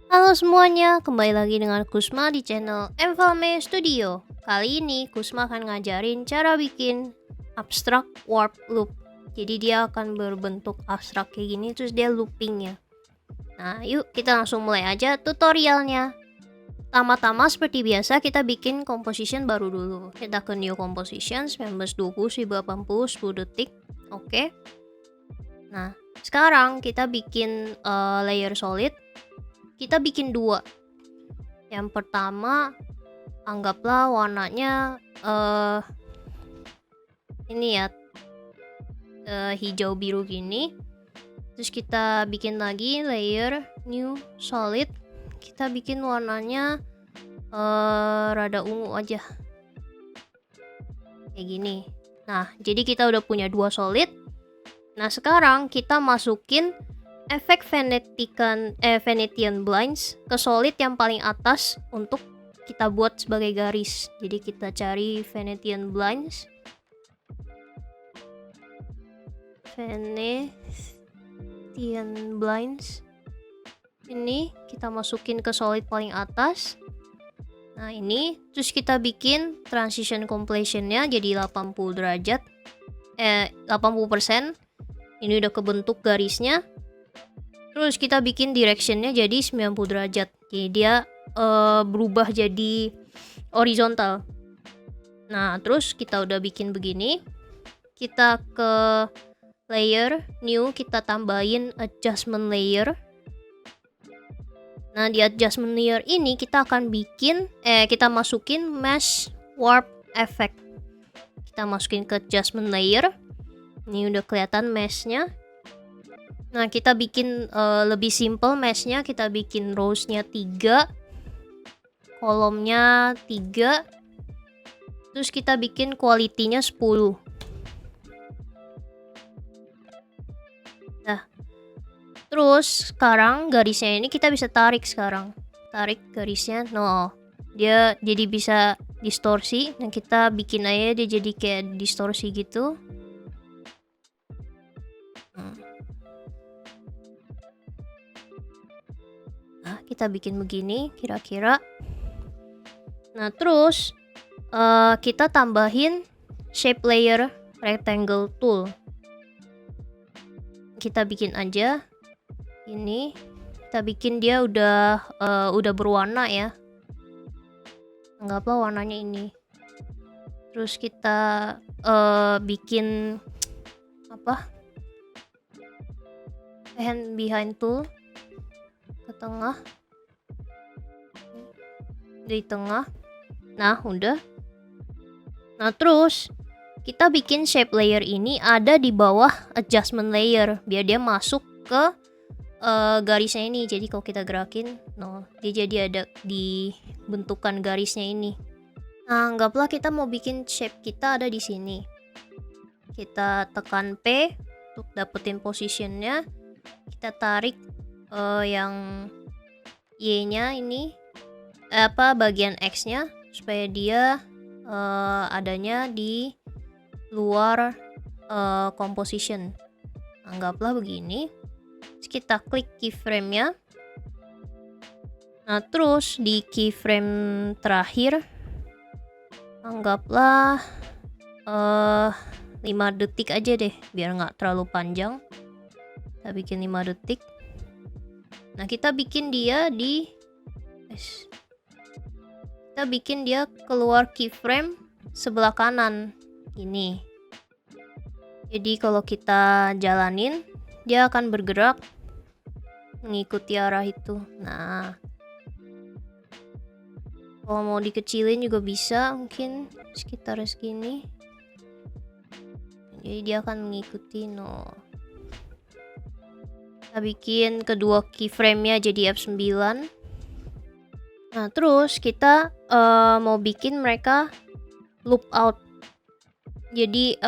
Halo semuanya, kembali lagi dengan Kusma di channel Mvalme Studio. Kali ini Kusma akan ngajarin cara bikin abstract warp loop. Jadi dia akan berbentuk abstrak kayak gini, terus dia loopingnya. Nah yuk kita langsung mulai aja tutorialnya. Tama-tama seperti biasa kita bikin composition baru dulu. Kita ke new composition 1920 1080 10 detik. Oke. Nah sekarang kita bikin layer solid. Kita bikin dua. Yang pertama, anggaplah warnanya ini ya, hijau biru gini. Terus kita bikin lagi layer new solid. Kita bikin warnanya rada ungu aja, kayak gini. Nah, jadi kita udah punya dua solid. Nah, sekarang kita masukin efek Venetian blinds ke solid yang paling atas untuk kita buat sebagai garis. Jadi kita cari Venetian blinds. Ini kita masukin ke solid paling atas. Nah, ini terus kita bikin transition completionnya jadi 80 derajat. 80%. Ini udah kebentuk garisnya. Terus kita bikin directionnya jadi 90 derajat. Jadi dia berubah jadi horizontal. Nah, terus kita udah bikin begini. Kita ke layer new, kita tambahin adjustment layer. Nah, di adjustment layer ini kita akan bikin kita masukin mesh warp effect. Kita masukin ke adjustment layer. Ini udah kelihatan meshnya. Nah, kita bikin lebih simple meshnya. Kita bikin rows-nya 3, kolomnya 3, terus kita bikin quality-nya 10. Nah, terus sekarang garisnya ini kita bisa tarik sekarang. Tarik garisnya, no, dia jadi bisa distorsi. Nah, kita bikin aja dia jadi kayak distorsi gitu. Kita bikin begini kira-kira. Nah, terus kita tambahin shape layer rectangle tool. Kita bikin aja ini. Kita bikin dia udah berwarna ya. Anggaplah warnanya ini. Terus kita bikin apa? Hand behind tool ke tengah. Di tengah. Nah, udah. Nah, terus kita bikin shape layer ini ada di bawah adjustment layer biar dia masuk ke garisnya ini. Jadi kalau kita gerakin, no, dia jadi ada di bentukan garisnya ini. Nah, anggaplah kita mau bikin shape kita ada di sini. Kita tekan P untuk dapetin positionnya. Kita tarik yang Y-nya ini, bagian X-nya supaya dia adanya di luar composition. Anggaplah begini. Terus kita klik keyframe-nya. Nah, terus di keyframe terakhir anggaplah 5 detik aja deh biar nggak terlalu panjang. Kita bikin 5 detik. Nah, kita bikin dia keluar keyframe sebelah kanan ini. Jadi kalau kita jalanin, dia akan bergerak mengikuti arah itu. Nah, kalau mau dikecilin juga bisa, mungkin sekitar segini. Jadi dia akan mengikuti, no. Kita bikin kedua keyframe-nya jadi F9. Nah, terus kita mau bikin mereka loop out. Jadi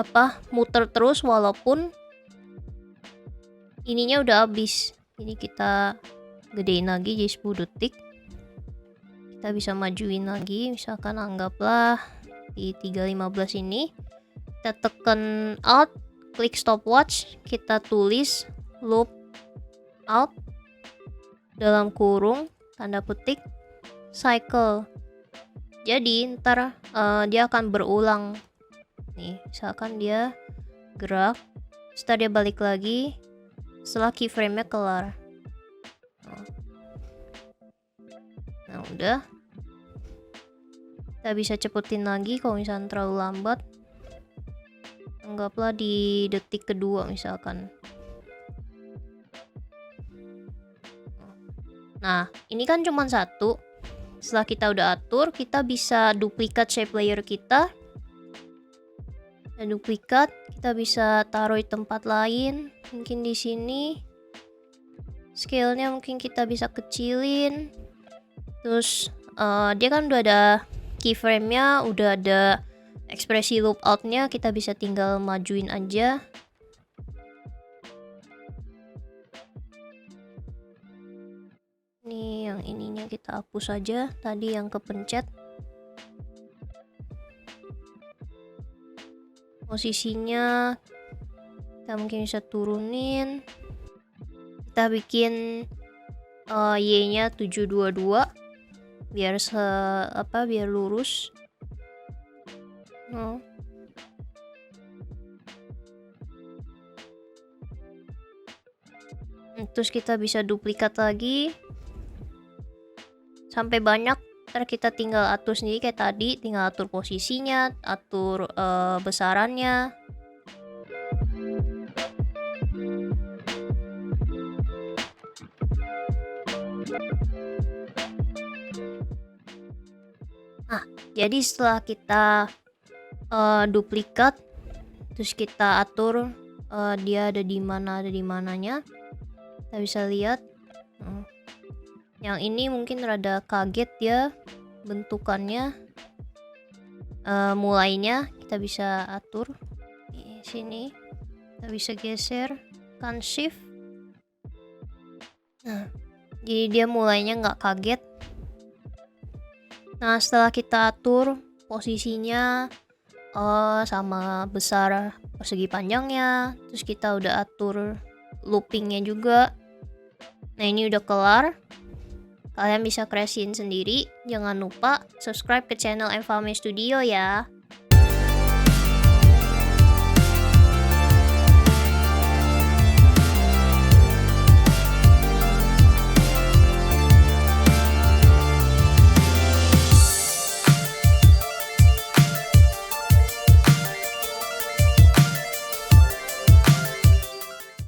muter terus walaupun ininya udah habis. Ini kita gedein lagi jadi 10 detik. Kita bisa majuin lagi, misalkan anggaplah di 3.15 ini. Kita tekan Alt, klik stopwatch, kita tulis loop out dalam kurung tanda petik cycle. Jadi ntar dia akan berulang. Nih, misalkan dia gerak, setelah dia balik lagi setelah keyframe-nya kelar. Nah, udah. Kita bisa cepetin lagi kalau misalnya terlalu lambat. Anggaplah di detik kedua misalkan. Nah, ini kan cuma satu. Setelah kita udah atur, kita bisa duplikat shape layer kita. Dan duplikat, kita bisa taruh di tempat lain. Mungkin di sini. Scale-nya mungkin kita bisa kecilin. Terus, dia kan udah ada keyframe-nya, udah ada ekspresi lookout-nya. Kita bisa tinggal majuin aja. Nih, yang ininya kita hapus aja. Tadi yang kepencet. Posisinya kita mungkin bisa turunin. Kita bikin Y-nya 722 biar biar lurus. Terus kita bisa duplikat lagi sampai banyak. Ntar kita tinggal atur sendiri kayak tadi, tinggal atur posisinya, atur besarannya. Nah, jadi setelah kita duplikat, terus kita atur dia ada di mananya, kita bisa lihat. Yang ini mungkin rada kaget ya bentukannya. Mulainya kita bisa atur di sini. Kita bisa geser kan shift. Nah, jadi dia mulainya nggak kaget. Nah, setelah kita atur posisinya sama besar persegi panjangnya, terus kita udah atur loopingnya juga. Nah, ini udah kelar. Kalian bisa kreasiin sendiri. Jangan lupa subscribe ke channel Enfame Studio ya.